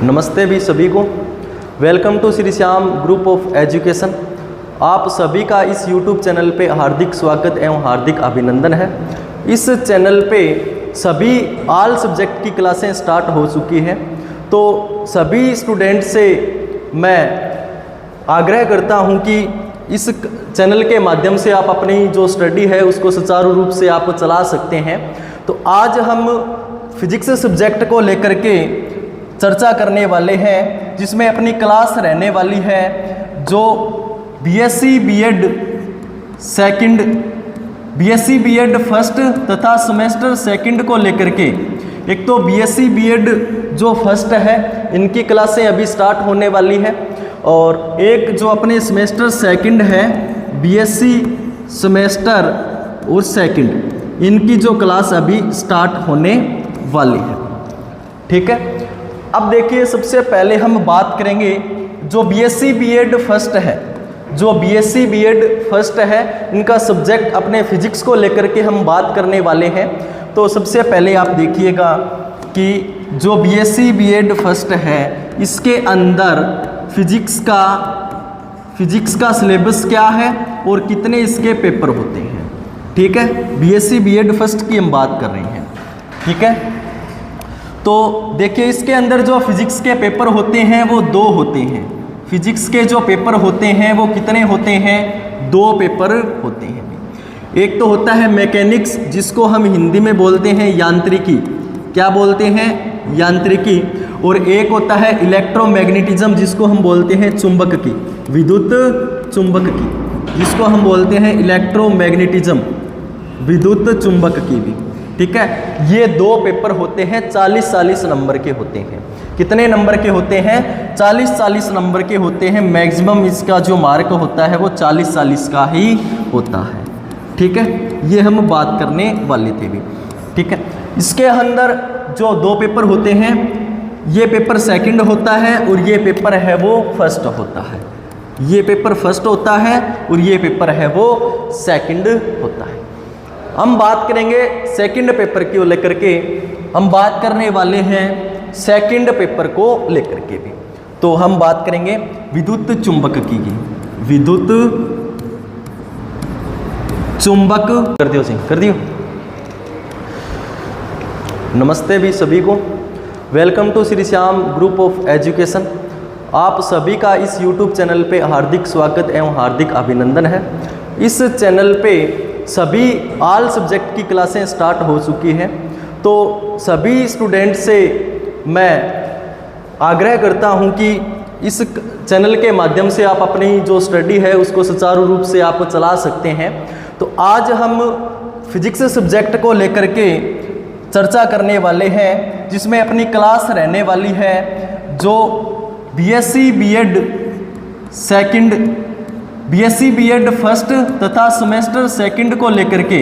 नमस्ते भी सभी को। Welcome to Shri Shyam group of education. आप सभी का इस YouTube चैनल पे हार्दिक स्वागत एवं हार्दिक अभिनंदन है। इस चैनल पे सभी ऑल सब्जेक्ट की क्लासें स्टार्ट हो चुकी हैं, तो सभी स्टूडेंट से मैं आग्रह करता हूं कि इस चैनल के माध्यम से आप अपनी जो स्टडी है उसको सुचारू रूप से आप चला सकते हैं। तो आज हम फिजिक्स सब्जेक्ट को लेकर के चर्चा करने वाले हैं, जिसमें अपनी क्लास रहने वाली है जो BSc BEd second, BSc BEd first तथा सेमेस्टर सेकंड को लेकर के। एक तो बीएससी बीएड जो फर्स्ट है, इनकी क्लासें अभी स्टार्ट होने वाली है, और एक जो अपने सेमेस्टर सेकंड है बीएससी सेमेस्टर और सेकंड, इनकी जो क्लास अभी स्टार्ट होने वाली है। ठीक है, अब देखिए सबसे पहले हम बात करेंगे जो बीएससी बीएड फर्स्ट है। जो बीएससी बीएड फर्स्ट है, इनका सब्जेक्ट अपने फिजिक्स को लेकर के हम बात करने वाले हैं। तो सबसे पहले आप देखिएगा कि जो बीएससी बीएड फर्स्ट है, इसके अंदर फिजिक्स का सिलेबस क्या है और कितने इसके पेपर होते हैं। ठीक है, बीएससी बीएड फर्स्ट की हम बात कर रहे हैं। ठीक है, तो देखिए इसके अंदर जो फिजिक्स के पेपर होते हैं वो 2 होते हैं। फिजिक्स के जो पेपर होते हैं वो कितने होते हैं? 2 पेपर होते हैं। एक तो होता है मैकेनिक्स, जिसको हम हिंदी में बोलते हैं यांत्रिकी। क्या बोलते हैं? यांत्रिकी। और एक होता है इलेक्ट्रोमैग्नेटिज्म, जिसको हम बोलते हैं चुंबक की, विद्युत चुंबक की, जिसको हम बोलते हैं इलेक्ट्रोमैग्नेटिज्म, विद्युत चुंबक की भी। ठीक है, ये 2 पेपर होते हैं, 40-40 नंबर के होते हैं। कितने नंबर के होते हैं? 40-40 नंबर के होते हैं। मैक्सिमम इसका जो मार्क होता है वो 40-40 का ही होता है। ठीक है, ये हम बात करने वाले थे भी। ठीक है, इसके अंदर जो 2 पेपर होते हैं, ये पेपर सेकंड होता है और ये पेपर है वो फर्स्ट होता है। ये पेपर फर्स्ट होता है और ये पेपर है वो सेकंड होता है। हम बात करेंगे सेकंड पेपर को लेकर के, हम बात करने वाले हैं सेकंड पेपर को लेकर के भी। तो हम बात करेंगे विद्युत चुंबक की। विद्युत चुंबक कर दियो सिंह, कर दियो। नमस्ते भी सभी को। Welcome to Shri Shyam group of education. आप सभी का इस YouTube चैनल पे हार्दिक स्वागत एवं हार्दिक अभिनंदन है। इस चैनल पे सभी ऑल सब्जेक्ट की क्लासें स्टार्ट हो चुकी हैं, तो सभी स्टूडेंट से मैं आग्रह करता हूं कि इस चैनल के माध्यम से आप अपनी जो स्टडी है उसको सुचारू रूप से आप चला सकते हैं। तो आज हम फिजिक्स सब्जेक्ट को लेकर के चर्चा करने वाले हैं, जिसमें अपनी क्लास रहने वाली है जो BSc BEd second, BSc BEd first तथा सेमेस्टर सेकंड को लेकर के।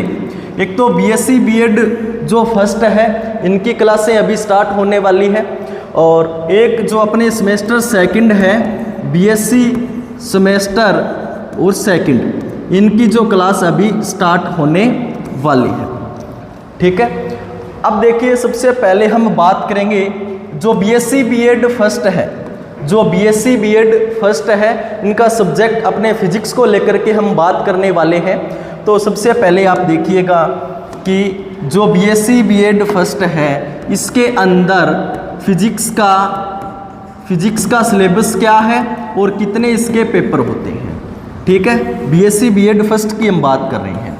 एक तो बीएससी बीएड जो फर्स्ट है, इनकी क्लासें अभी स्टार्ट होने वाली है, और एक जो अपने सेमेस्टर सेकंड है बीएससी सेमेस्टर और सेकंड, इनकी जो क्लास अभी स्टार्ट होने वाली है। ठीक है, अब देखिए सबसे पहले हम बात करेंगे जो बीएससी बीएड फर्स्ट है। जो बीएससी बीएड फर्स्ट है, इनका सब्जेक्ट अपने फिजिक्स को लेकर के हम बात करने वाले हैं। तो सबसे पहले आप देखिएगा कि जो बीएससी बीएड फर्स्ट है, इसके अंदर फिजिक्स का सिलेबस क्या है और कितने इसके पेपर होते हैं। ठीक है, बीएससी बीएड फर्स्ट की हम बात कर रहे हैं।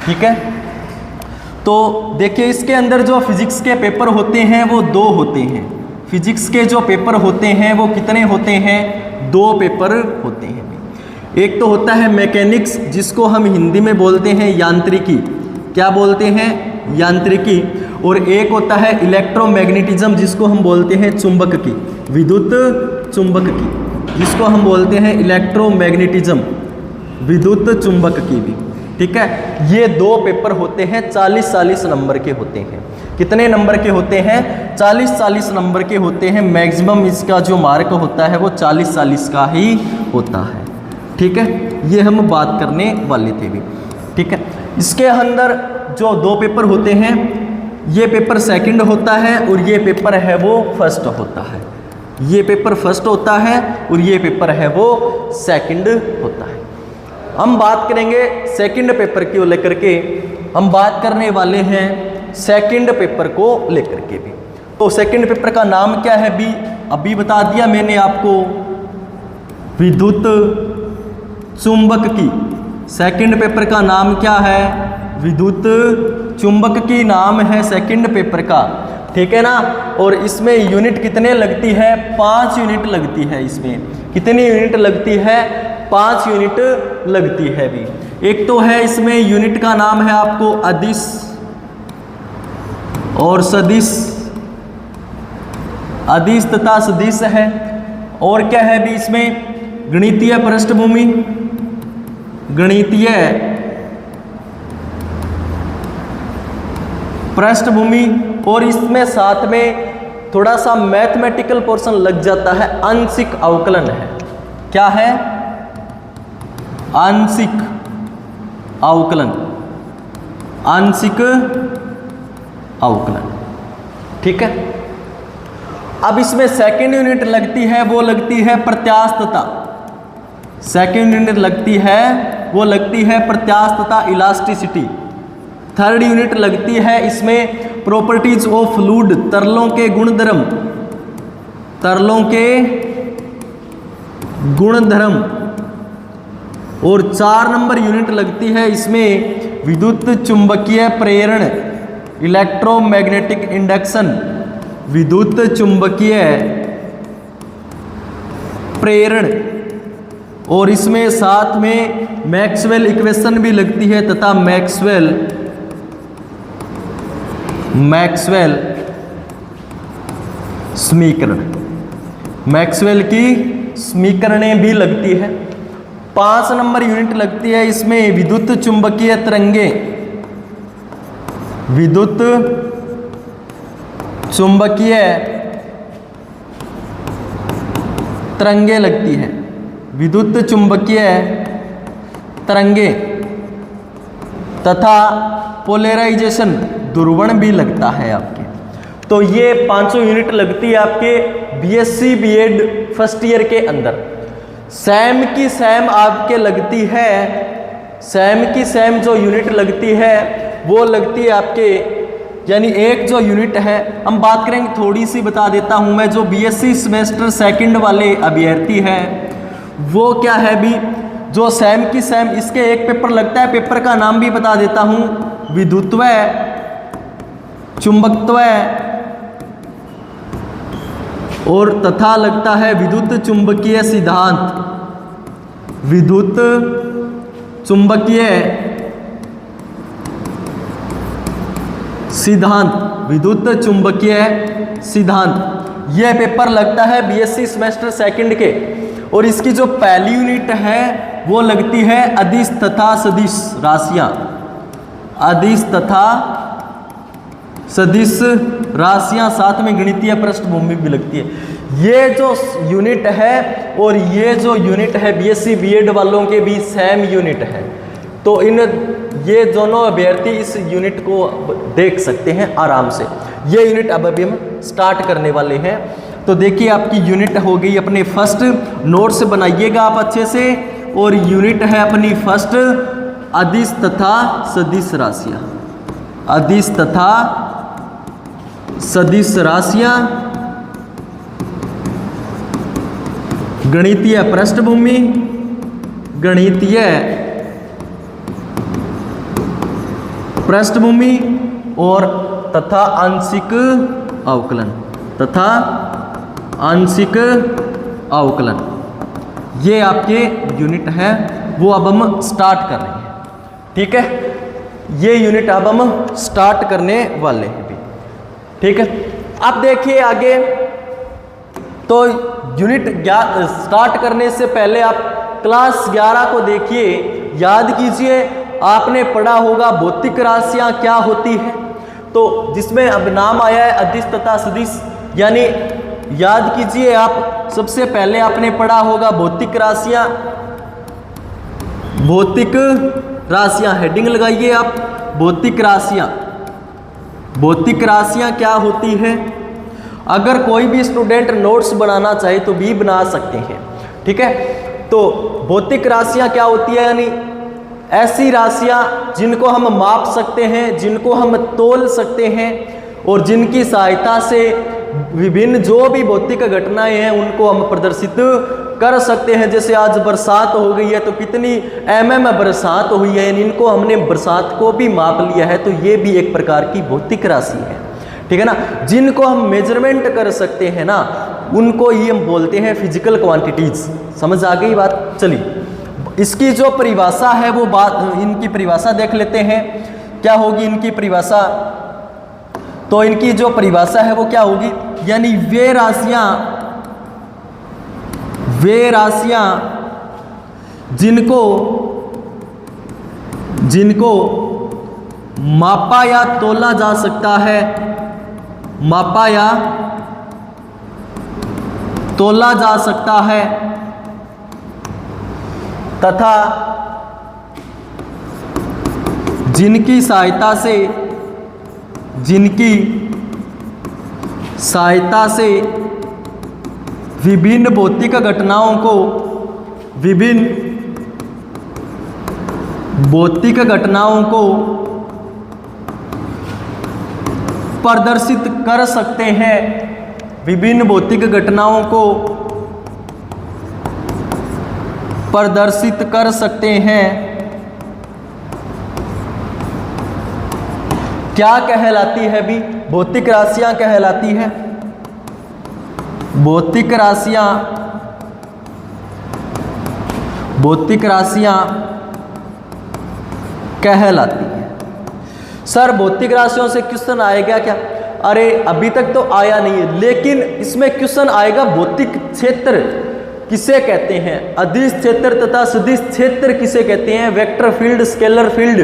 ठीक है, तो देखिए इसके अंदर जो फिजिक्स के पेपर होते हैं वो 2 होते हैं। फिजिक्स के जो पेपर होते हैं वो कितने होते हैं? 2 पेपर होते हैं। एक तो होता है मैकेनिक्स, जिसको हम हिंदी में बोलते हैं यांत्रिकी। क्या बोलते हैं? यांत्रिकी। और एक होता है इलेक्ट्रोमैग्नेटिज्म, जिसको हम बोलते हैं चुंबक की, विद्युत चुंबक की, जिसको हम बोलते हैं इलेक्ट्रोमैग्नेटिज्म, विद्युत चुंबक की भी। ठीक है, ये 2 पेपर होते हैं, 40-40 नंबर के होते हैं। कितने नंबर के होते हैं? 40-40 नंबर के होते हैं। मैक्सिमम इसका जो मार्क होता है वो 40-40 का ही होता है। ठीक है, ये हम बात करने वाले थे भी। ठीक है, इसके अंदर जो 2 पेपर होते हैं, ये पेपर सेकंड होता है और ये पेपर है वो फर्स्ट होता है। ये पेपर फर्स्ट होता है और ये पेपर है वो सेकंड होता है। हम बात करेंगे सेकंड पेपर को लेकर के, हम बात करने वाले हैं सेकंड पेपर को लेकर के भी। तो सेकंड पेपर का नाम क्या है भी अभी बता दिया मैंने आपको, विद्युत चुंबक की। सेकंड पेपर का नाम क्या है? विद्युत चुंबक की नाम है सेकंड पेपर का, ठीक है ना। और इसमें यूनिट कितने लगती है? 5 यूनिट लगती है। इसमें कितनी यूनिट लगती है? 5 यूनिट लगती है भी। एक तो है इसमें यूनिट का नाम है आपको अदिश और सदिश, अदिश तथा सदिश है। और क्या है भी इसमें? गणितीय पृष्ठभूमि, गणितीय पृष्ठभूमि। और इसमें साथ में थोड़ा सा मैथमेटिकल पोर्शन लग जाता है, आंशिक अवकलन है। क्या है? आंशिक अवकलन, आंशिक अवकलन, ठीक है। अब इसमें सेकंड यूनिट लगती है, वो लगती है प्रत्यास्थता। सेकंड यूनिट लगती है, वो लगती है प्रत्यास्थता, इलास्टिसिटी। थर्ड यूनिट लगती है इसमें प्रॉपर्टीज ऑफ फ्लूइड, तरलों के गुणधर्म, तरलों के गुणधर्म। और 4 नंबर यूनिट लगती है इसमें विद्युत चुंबकीय प्रेरण, इलेक्ट्रोमैग्नेटिक इंडक्शन, विद्युत चुंबकीय प्रेरण। और इसमें साथ में मैक्सवेल इक्वेशन भी लगती है तथा मैक्सवेल समीकरण, मैक्सवेल की समीकरणें भी लगती है। 5 नंबर यूनिट लगती है इसमें विद्युत चुंबकीय तरंगे, विद्युत चुंबकीय तरंगे लगती है, विद्युत चुंबकीय तरंगे तथा पोलराइजेशन, ध्रुवण भी लगता है आपके। तो ये 500 यूनिट लगती है आपके बीएससी बीएड फर्स्ट ईयर के अंदर। सेम की सेम आपके लगती है, सेम की सेम जो यूनिट लगती है वो लगती है आपके, यानी एक जो यूनिट है, हम बात करेंगे थोड़ी सी बता देता हूं मैं। जो बीएससी सेमेस्टर सेकंड वाले अभ्यर्थी हैं वो क्या है भी, जो सेम की सेम इसके एक पेपर लगता है, पेपर का नाम भी बता देता हूं, विद्युत्व चुंबकत्व और तथा लगता है विद्युत चुंबकीय सिद्धांत, विद्युत चुंबकीय सिद्धांत, विद्युत चुंबकीय सिद्धांत। यह पेपर लगता है बीएससी सेमेस्टर सेकंड के। और इसकी जो पहली यूनिट है वो लगती है अदिश तथा सदिश राशियां, अदिश तथा सदिश राशियां, साथ में गणितीय पृष्ठभूमि भी लगती है। ये जो यूनिट है और ये जो यूनिट है बीएससी बीएड वालों के भी सेम यूनिट है। तो ये दोनों अभ्यर्थी इस यूनिट को देख सकते हैं आराम से। ये यूनिट अब अभी हम स्टार्ट करने वाले हैं। तो देखिए आपकी यूनिट हो गई अपने फर्स्ट, नोट्स बनाइएगा आप अच्छे से। और यूनिट है अपनी फर्स्ट अदिश तथा सदिश राशियां, अदिश तथा सदिश राशियां, गणितीय पृष्ठभूमि, गणितीय पृष्ठभूमि और तथा आंशिक अवकलन, तथा आंशिक अवकलन। ये आपके यूनिट है, वो अब हम स्टार्ट कर रहे हैं, ठीक है। ये यूनिट अब हम स्टार्ट करने वाले हैं भी, ठीक है। अब देखिए आगे, तो यूनिट स्टार्ट करने से पहले आप क्लास 11 को देखिए, याद कीजिए आपने पढ़ा होगा भौतिक राशियां क्या होती है। तो जिसमें अब नाम आया है अदिश तथा सदिश, यानी याद कीजिए आप, सबसे पहले आपने पढ़ा होगा भौतिक राशियां, भौतिक राशियां, हेडिंग लगाइए आप, भौतिक राशियां। भौतिक राशियां क्या होती है? अगर कोई भी स्टूडेंट नोट्स बनाना चाहे तो भी बना सकते हैं, ठीक है। तो भौतिक राशियां क्या होती है, यानी ऐसी राशियां जिनको हम माप सकते हैं, जिनको हम तोल सकते हैं और जिनकी सहायता से विभिन्न जो भी भौतिक घटनाएं हैं उनको हम प्रदर्शित कर सकते हैं। जैसे आज बरसात हो गई है तो कितनी बरसात हुई है, इनको हमने बरसात को भी माप लिया है, तो ये भी एक प्रकार की भौतिक राशि है, ठीक है ना। जिनको हम मेजरमेंट कर सकते हैं ना, उनको ही हम बोलते हैं फिजिकल क्वांटिटीज। समझ आ गई बात। चलिए इसकी जो परिभाषा है वो इनकी परिभाषा देख लेते हैं, क्या होगी इनकी परिभाषा। तो इनकी जो परिभाषा है वो क्या होगी, यानी वे राशियां जिनको मापा या तोला जा सकता है, मापा या तोला जा सकता है तथा जिनकी सहायता से विभिन्न भौतिक घटनाओं को प्रदर्शित कर सकते हैं, विभिन्न भौतिक घटनाओं को प्रदर्शित कर सकते हैं। क्या कहलाती है भी, भौतिक राशियां कहलाती है, भौतिक राशियां कहलाती है। सर भौतिक राशियों से क्वेश्चन आएगा क्या, अरे अभी तक तो आया नहीं है, लेकिन इसमें क्वेश्चन आएगा भौतिक क्षेत्र किसे कहते हैं, अदिश क्षेत्र तथा सदिश क्षेत्र किसे कहते हैं, vector field, scalar field,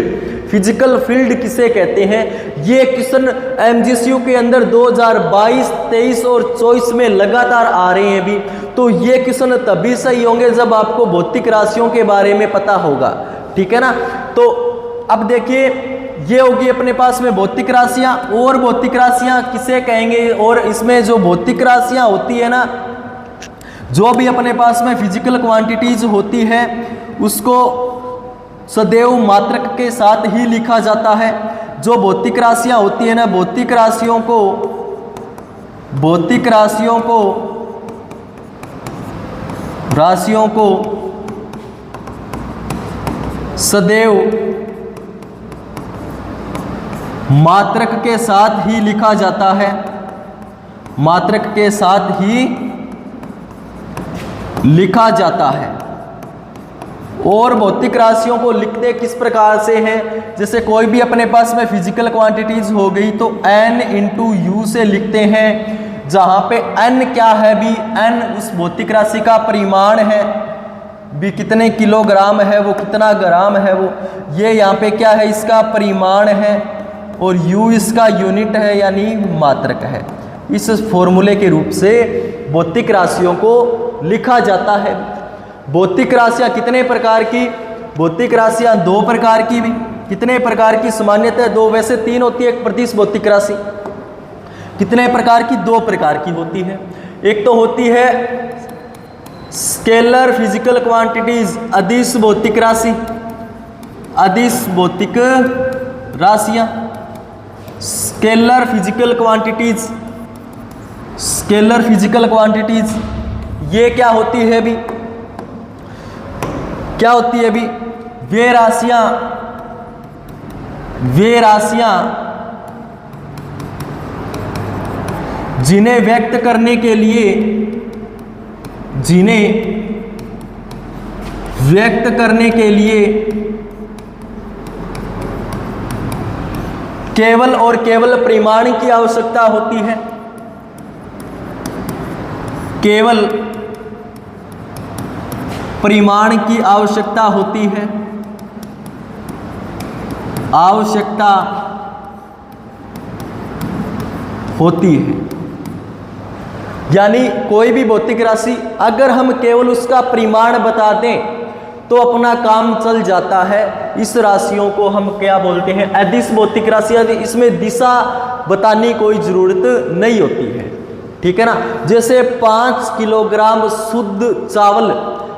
physical field किसे कहते हैं। ये क्वेश्चन एमजीसीयू के अंदर 2022, 23 और 24 में लगातार आ रहे हैं भी। तो ये क्वेश्चन तभी सही होंगे जब आपको भौतिक राशियों के बारे में पता होगा, ठीक है ना। तो अब देखिए ये होगी अपने पास में भौतिक राशियां, और भौतिक राशियां किसे कहेंगे, और इसमें जो भौतिक राशियां होती है ना, जो भी अपने पास में फिजिकल क्वांटिटीज होती है उसको सदैव मात्रक के साथ ही लिखा जाता है। जो भौतिक राशियां होती है ना, भौतिक राशियों को सदैव मात्रक के साथ ही लिखा जाता है, मात्रक के साथ ही लिखा जाता है। और भौतिक राशियों को लिखते किस प्रकार से हैं, जैसे कोई भी अपने पास में फिजिकल क्वांटिटीज हो गई तो n इंटू यू से लिखते हैं, जहाँ पे n क्या है भी, n उस भौतिक राशि का परिमाण है भी, कितने किलोग्राम है वो, कितना ग्राम है वो, ये यहाँ पे क्या है इसका परिमाण है, और u इसका यूनिट है यानी मात्रक है। इस फॉर्मूले के रूप से भौतिक राशियों को लिखा जाता है। भौतिक राशियां कितने प्रकार की, भौतिक राशियां 2 प्रकार की भी, कितने प्रकार की सामान्यतः 2, वैसे 3 होती है एक प्रतिश भौतिक राशि। कितने प्रकार की, 2 प्रकार की होती है। एक तो होती है स्केलर फिजिकल क्वांटिटीज, अदिश भौतिक राशि, अदिश भौतिक राशियां, scalar physical quantities, scalar physical quantities ये क्या होती है भी, क्या होती है भी, वे राशियां जिन्हें व्यक्त करने के लिए केवल और केवल परिमाण की आवश्यकता होती है, केवल परिमाण की आवश्यकता होती है, आवश्यकता होती है। यानी कोई भी भौतिक राशि अगर हम केवल उसका परिमाण बता दें तो अपना काम चल जाता है। इस राशियों को हम क्या बोलते हैं, अदिश भौतिक राशि। इसमें दिशा बताने की कोई ज़रूरत नहीं होती है, ठीक है ना। जैसे 5 किलोग्राम शुद्ध चावल,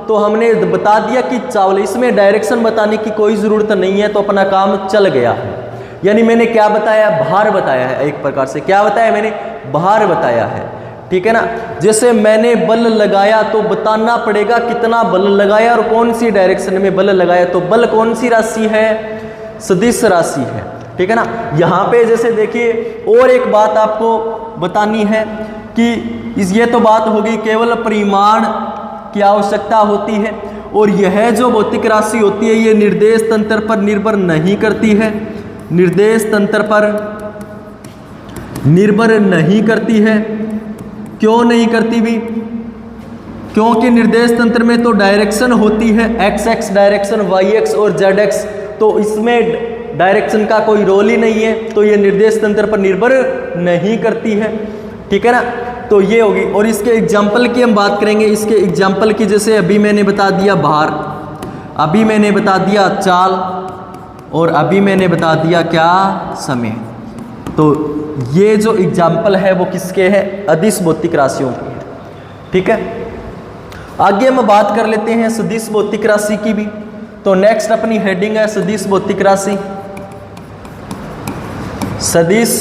तो हमने बता दिया कि चावल, इसमें डायरेक्शन बताने की कोई ज़रूरत नहीं है, तो अपना काम चल गया है। यानी मैंने क्या बताया, भार बताया है, एक प्रकार से क्या बताया मैंने, भार बताया है, ठीक है ना। जैसे मैंने बल लगाया तो बताना पड़ेगा कितना बल लगाया और कौन सी डायरेक्शन में बल लगाया, तो बल कौन सी राशि है, सदिश राशि है, ठीक है ना। यहाँ पे जैसे देखिए और एक बात आपको बतानी है कि ये तो बात होगी केवल परिमाण की आवश्यकता होती है, और यह जो भौतिक राशि होती है ये निर्देश तंत्र पर निर्भर नहीं करती है, निर्देश तंत्र पर निर्भर नहीं करती है। क्यों नहीं करती भी, क्योंकि निर्देश तंत्र में तो डायरेक्शन होती है, x x direction, y x और जेड एक्स, तो इसमें डायरेक्शन का कोई रोल ही नहीं है, तो ये निर्देश तंत्र पर निर्भर नहीं करती है, ठीक है ना। तो ये होगी। और इसके एग्जाम्पल की हम बात करेंगे, इसके एग्जाम्पल की जैसे अभी मैंने बता दिया भार, अभी मैंने बता दिया चाल, और अभी मैंने बता दिया क्या, समय। तो ये जो एग्जाम्पल है वो किसके हैं, अदिश भौतिक राशियों के हैं, ठीक है। आगे हम बात कर लेते हैं सदिश भौतिक राशि की भी। तो नेक्स्ट अपनी हेडिंग है सदिश भौतिक राशि, सदिश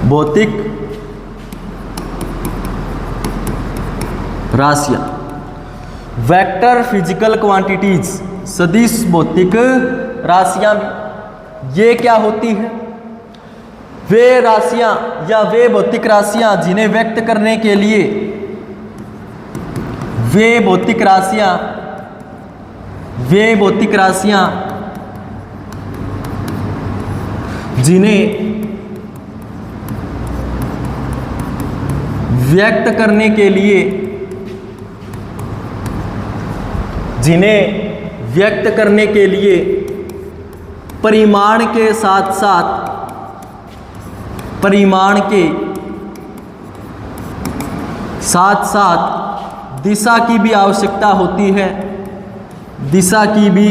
भौतिक राशियां, वेक्टर फिजिकल क्वांटिटीज, सदिश भौतिक राशियां ये क्या होती है, वे राशियां या वे भौतिक राशियां जिन्हें व्यक्त करने के लिए, वे भौतिक राशियां जिन्हें व्यक्त करने के लिए, परिमाण के साथ साथ दिशा की भी आवश्यकता होती है, दिशा की भी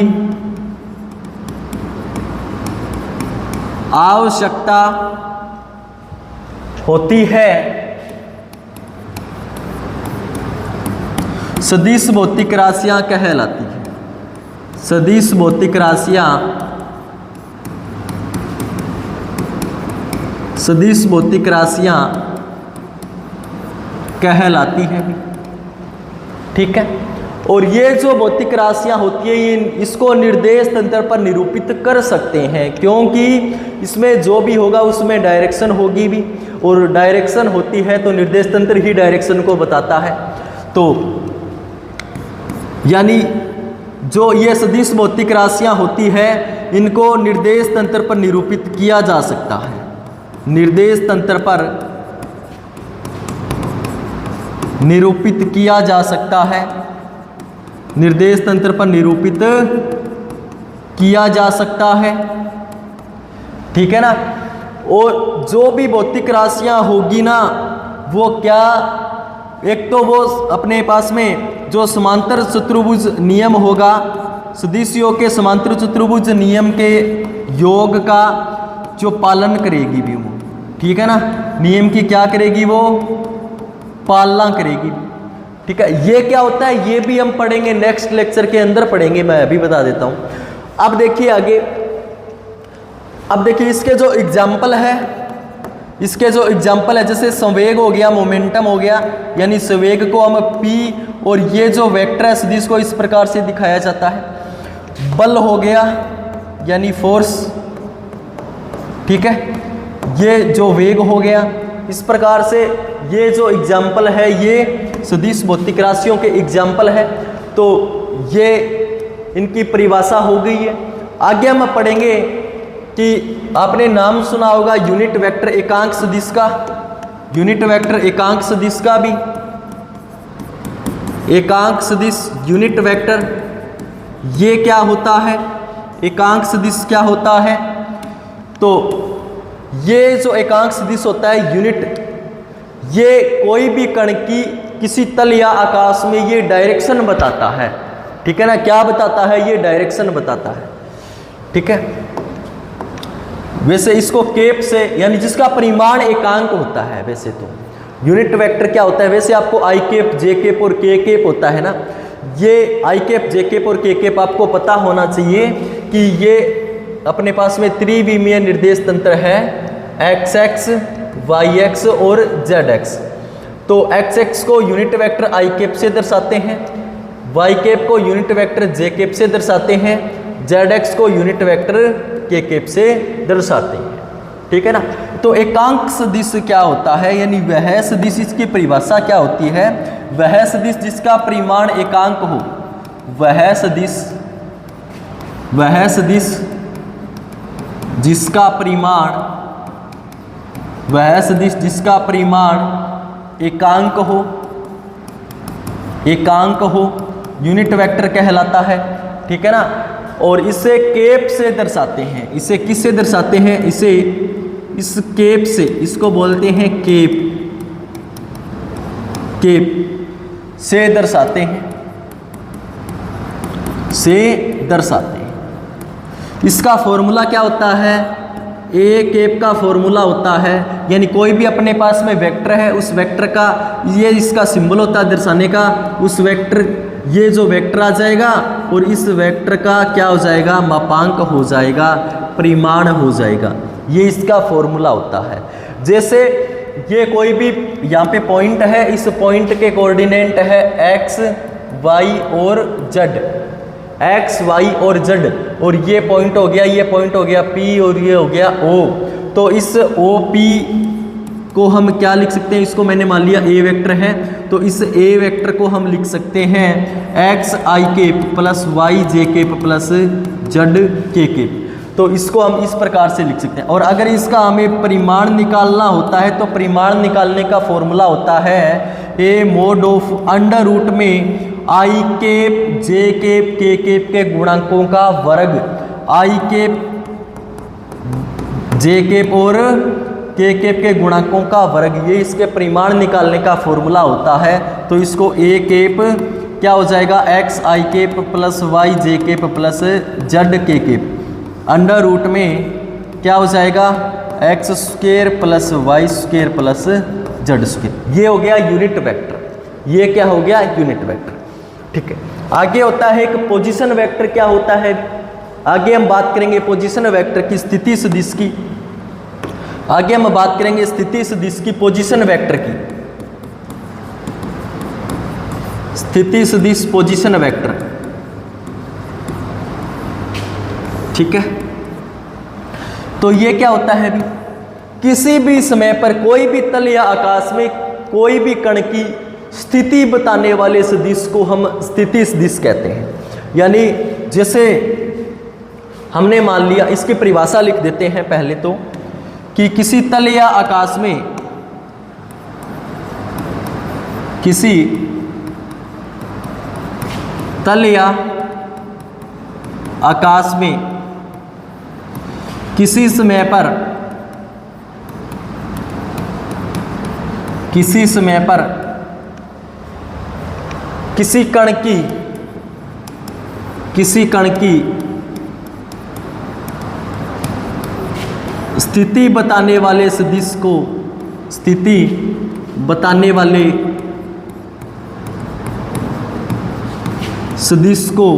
आवश्यकता होती है, सदिश भौतिक राशियां कहलाती हैं। सदिश भौतिक राशियां, सदिश भौतिक राशियां कहलाती हैं, ठीक है। और ये जो भौतिक राशियां होती है ये इसको निर्देश तंत्र पर निरूपित कर सकते हैं, क्योंकि इसमें जो भी होगा उसमें डायरेक्शन होगी भी, और डायरेक्शन होती है तो निर्देश तंत्र ही डायरेक्शन को बताता है। तो यानी जो ये सदिश भौतिक राशियां होती है इनको निर्देश तंत्र पर निरूपित किया जा सकता है, निर्देश तंत्र पर निरूपित किया जा सकता है, निर्देश तंत्र पर निरूपित किया जा सकता है, ठीक है ना। और जो भी भौतिक राशियां होगी ना वो क्या, एक तो वो अपने पास में जो समांतर चतुर्भुज नियम होगा, सदिशियों के समांतर चतुर्भुज नियम के योग का जो पालन करेगी भी वो, ठीक है ना, नियम की क्या करेगी वो, पालना करेगी, ठीक है। ये क्या होता है ये भी हम पढ़ेंगे नेक्स्ट लेक्चर के अंदर पढ़ेंगे, मैं अभी बता देता हूं। अब देखिए आगे, अब देखिए इसके जो एग्जाम्पल है, इसके जो एग्जाम्पल है जैसे संवेग हो गया, मोमेंटम हो गया, यानी संवेग को हम P, और ये जो वेक्टर है सदिश को इस प्रकार से दिखाया जाता है। बल हो गया यानी फोर्स, ठीक है, ये जो वेग हो गया, इस प्रकार से ये जो एग्जाम्पल है ये सदिश भौतिक राशियों के एग्जाम्पल है। तो ये इनकी परिभाषा हो गई है। आगे हम पढ़ेंगे कि आपने नाम सुना होगा यूनिट वेक्टर एकांक सदिश का, यूनिट वेक्टर एकांक सदिश का भी, एकांक सदिश यूनिट वेक्टर, ये क्या होता है, एकांक सदिश क्या होता है। तो ये जो एकांक सदिश होता है यूनिट, ये कोई भी कण की किसी तल या आकाश में ये डायरेक्शन बताता है, ठीक है ना, क्या बताता है, ये डायरेक्शन बताता है, ठीक है। वैसे इसको केप से, यानी जिसका परिमाण एकांक होता है, वैसे तो यूनिट वेक्टर क्या होता है, वैसे आपको आई केप, जे केप और के केप होता है ना। ये आई केप, जे केप और के केप आपको पता होना चाहिए कि ये अपने पास में त्रिविमीय निर्देश तंत्र है, एक्स एक्स, वाई एक्स और जेड एक्स। तो एक्स एक्स को यूनिट वेक्टर आई केप से दर्शाते हैं, वाई केप को यूनिट वेक्टर जे केप से दर्शाते हैं, जेड एक्स को यूनिट वेक्टर के केप से दर्शाते हैं। ठीक है ना। तो एकांक सदिश क्या होता है, यानी वह सदिश, इसकी परिभाषा क्या होती है, वह सदिश जिसका परिमाण एकांक हो, वह सदिश जिसका परिमाण, वह सदिश जिसका परिमाण एकांक हो यूनिट वेक्टर कहलाता है। ठीक है ना। और इसे केप से दर्शाते हैं, इसे किससे दर्शाते हैं, इसे इस केप से, इसको बोलते हैं केप से दर्शाते हैं, इसका फॉर्मूला क्या होता है, ए केप का फॉर्मूला होता है, यानी कोई भी अपने पास में वेक्टर है, उस वेक्टर का ये इसका सिंबल होता है दर्शाने का, उस वेक्टर, ये जो वेक्टर आ जाएगा और इस वेक्टर का क्या हो जाएगा, मापांक हो जाएगा, परिमाण हो जाएगा। ये इसका फॉर्मूला होता है। जैसे ये कोई भी यहाँ पे पॉइंट है, इस पॉइंट के कोऑर्डिनेट है एक्स, वाई और जेड, एक्स, वाई और जेड, और ये पॉइंट हो गया, ये पॉइंट हो गया पी, और ये हो गया ओ। तो इस ओ पी को हम क्या लिख सकते हैं, इसको मैंने मान लिया ए वेक्टर है, तो इस ए वेक्टर को हम लिख सकते हैं X I cap plus Y J cap plus Z K cap. तो इसको हम इस प्रकार से लिख सकते हैं। और अगर इसका हमें परिमाण निकालना होता है, तो परिमाण निकालने का फॉर्मूला होता है ए मोड ऑफ अंडर रूट में आई केप, जे केप, के केप के गुणांकों का वर्ग, आई केप, जे केप और के केप के गुणांकों का वर्ग, ये इसके परिमाण निकालने का फॉर्मूला होता है। तो इसको ए केप क्या हो जाएगा, X I cap plus Y J cap plus Z K cap, under root में क्या हो जाएगा, X square plus Y square plus Z square. ये हो गया यूनिट वेक्टर, ये क्या हो गया, यूनिट वेक्टर। ठीक है। आगे होता है एक पोजीशन वेक्टर। क्या होता है, आगे हम बात करेंगे पोजीशन वेक्टर की, स्थिति सदिश की। आगे हम बात करेंगे स्थिति सदिश की, पोजीशन वेक्टर की, स्थिति सदिश पोजीशन वेक्टर। ठीक है। तो ये क्या होता है भी, किसी भी समय पर कोई भी तल या आकाश में कोई भी कण की स्थिति बताने वाले सदिश को हम स्थिति सदिश कहते हैं। यानी जैसे हमने मान लिया, इसकी परिभाषा लिख देते हैं पहले तो, कि किसी तल या आकाश में, किसी तल या आकाश में किसी समय पर किसी कण की स्थिति बताने वाले सदिश को, स्थिति बताने वाले सदिश को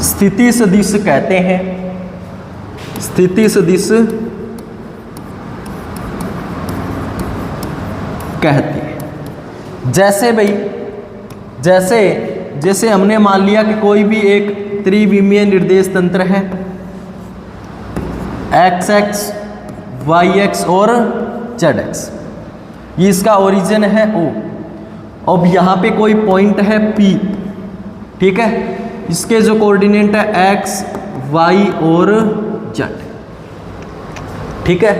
स्थिति सदिश कहते हैं, स्थिति सदिश कहते हैं। जैसे भाई, जैसे हमने मान लिया कि कोई भी एक त्रिविमीय निर्देश तंत्र है, एक्स एक्स, वाई एक्स और जेड एक्स, ये इसका ओरिजिन है ओ। अब यहाँ पे कोई पॉइंट है P, ठीक है, इसके जो कोऑर्डिनेट है एक्स, वाई और जेड, ठीक है।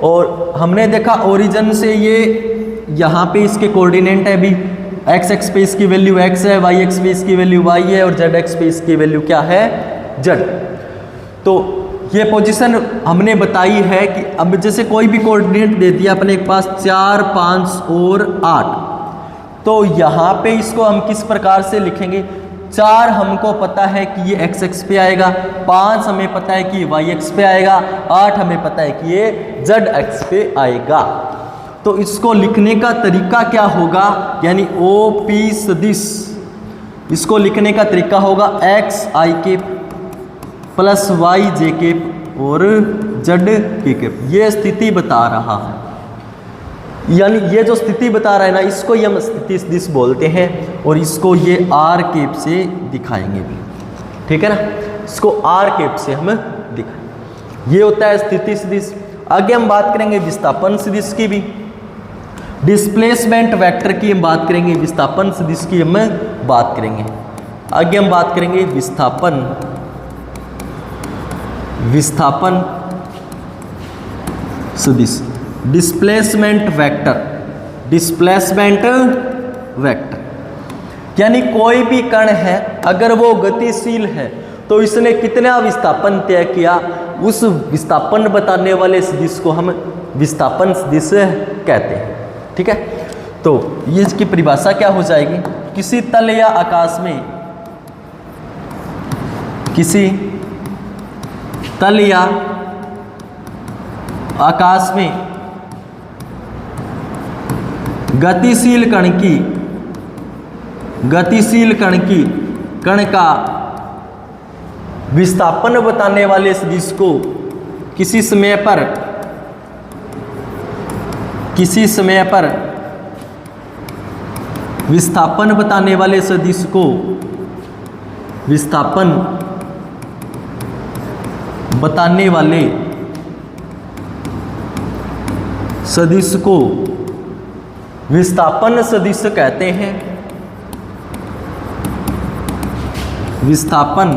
और हमने देखा ओरिजिन से ये यहाँ पे इसके कोऑर्डिनेट है भी, एक्स एक्स पे इसकी वैल्यू एक्स है, वाई एक्स पे इसकी वैल्यू वाई है और जेड एक्स पे इसकी वैल्यू क्या है, जेड। तो ये पोजीशन हमने बताई है कि अब जैसे कोई भी कोऑर्डिनेट दे दिया अपने पास 4, 5 और 8, तो यहाँ पे इसको हम किस प्रकार से लिखेंगे, 4 हमको पता है कि ये एक्स एक्स पे आएगा, 5 हमें पता है कि वाई एक्स पे आएगा, 8 हमें पता है कि ये जेड एक्स पे आएगा। तो इसको लिखने का तरीका क्या होगा, यानी ओ पी सदिश, इसको लिखने का तरीका होगा एक्स आई के प्लस वाई जे के और जेड के कैप। ये स्थिति बता रहा है, यानी ये जो स्थिति बता रहा है ना, इसको ये हम स्थिति सदिश बोलते हैं और इसको ये आर कैप से दिखाएंगे भी, ठीक है ना, इसको आर कैप से हम दिखाएंगे। ये होता है स्थिति सदिश। आगे हम बात करेंगे विस्थापन सदिश की भी, डिस्प्लेसमेंट वेक्टर की हम बात करेंगे, विस्थापन सदिश की हम बात करेंगे। आगे हम बात करेंगे विस्थापन सदिश, डिस्प्लेसमेंट वेक्टर, यानी कोई भी कण है अगर वो गतिशील है तो इसने कितना विस्थापन तय किया, उस विस्थापन बताने वाले सदिश को हम विस्थापन सदिश कहते हैं, ठीक है। तो ये इसकी परिभाषा क्या हो जाएगी, किसी तल या आकाश में, किसी तल या आकाश में गतिशील कण का विस्थापन बताने वाले सदिश को किसी समय पर विस्थापन बताने वाले सदिश को विस्थापन बताने वाले सदिश को विस्थापन सदिश कहते हैं, विस्थापन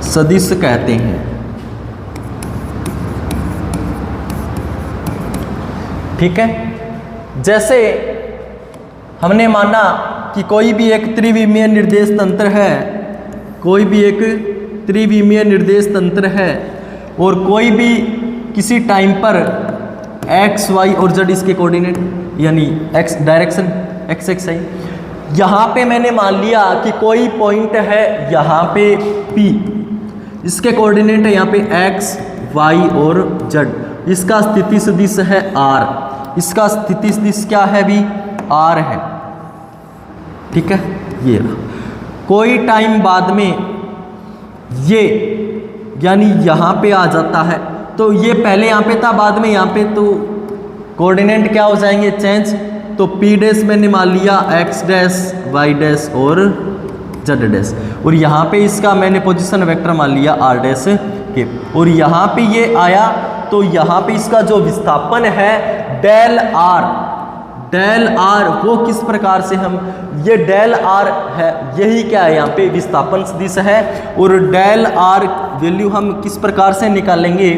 सदिश कहते हैं, ठीक है। जैसे हमने माना कि कोई भी एक त्रिविमीय निर्देश तंत्र है, कोई भी एक त्रिविमीय निर्देश तंत्र है और कोई भी किसी टाइम पर एक्स वाई और जेड इसके कोऑर्डिनेट, यानी एक्स डायरेक्शन एक्स एक्स आई, यहाँ पे मैंने मान लिया कि कोई पॉइंट है यहाँ पे P, इसके कोऑर्डिनेट है यहाँ पे एक्स वाई और जेड, इसका स्थिति सदिश है R, इसका स्थिति सदिश क्या है भी R है, ठीक है। ये कोई टाइम बाद में ये यानी यहाँ पे आ जाता है, तो ये पहले यहाँ पे था, बाद में यहाँ पे, तो कोऑर्डिनेट क्या हो जाएंगे चेंज, तो P डैश मैंने मान लिया एक्स डैश वाई डैश और जेड डैश, और यहाँ पे इसका मैंने पोजीशन वेक्टर मान लिया R डैश के, और यहाँ पे ये आया तो यहाँ पे इसका जो विस्थापन है डेल R वो किस प्रकार से हम, ये डेल R है, यही क्या है यहाँ पे विस्थापन सदिश है, और डेल R वैल्यू हम किस प्रकार से निकालेंगे,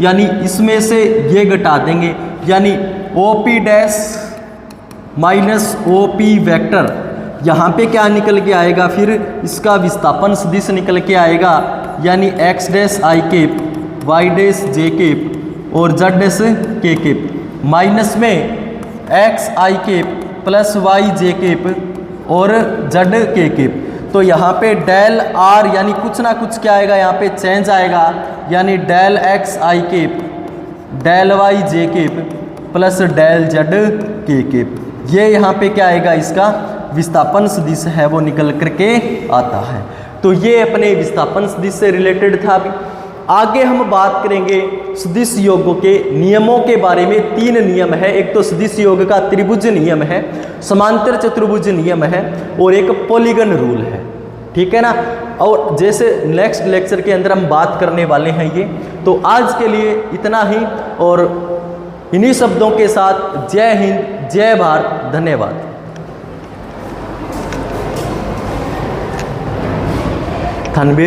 यानी इसमें से ये घटा देंगे, यानी OP dash minus OP vector, यहाँ पे क्या निकल के आएगा, फिर इसका विस्थापन सदिश निकल के आएगा, यानी X dash I cap Y dash J cap और Z dash K cap, minus में X I cap plus Y J cap और जेड के केप। तो यहाँ पे डेल R यानी कुछ ना कुछ क्या आएगा, यहाँ पे चेंज आएगा, यानी del X I cap del Y J cap plus del Z K cap, ये यहाँ पे क्या आएगा, इसका विस्थापन सदिश है वो निकल करके आता है। तो ये अपने विस्थापन सदिश से रिलेटेड था। आगे हम बात करेंगे सदिश योगों के नियमों के बारे में। 3 नियम है, एक तो सदिश योग का त्रिभुज नियम है, समांतर चतुर्भुज नियम है और एक पॉलीगन रूल है, ठीक है ना। और जैसे नेक्स्ट लेक्चर के अंदर हम बात करने वाले हैं ये, तो आज के लिए इतना ही, और इन्हीं शब्दों के साथ जय हिंद, जय भारत, धन्यवाद। थानवीर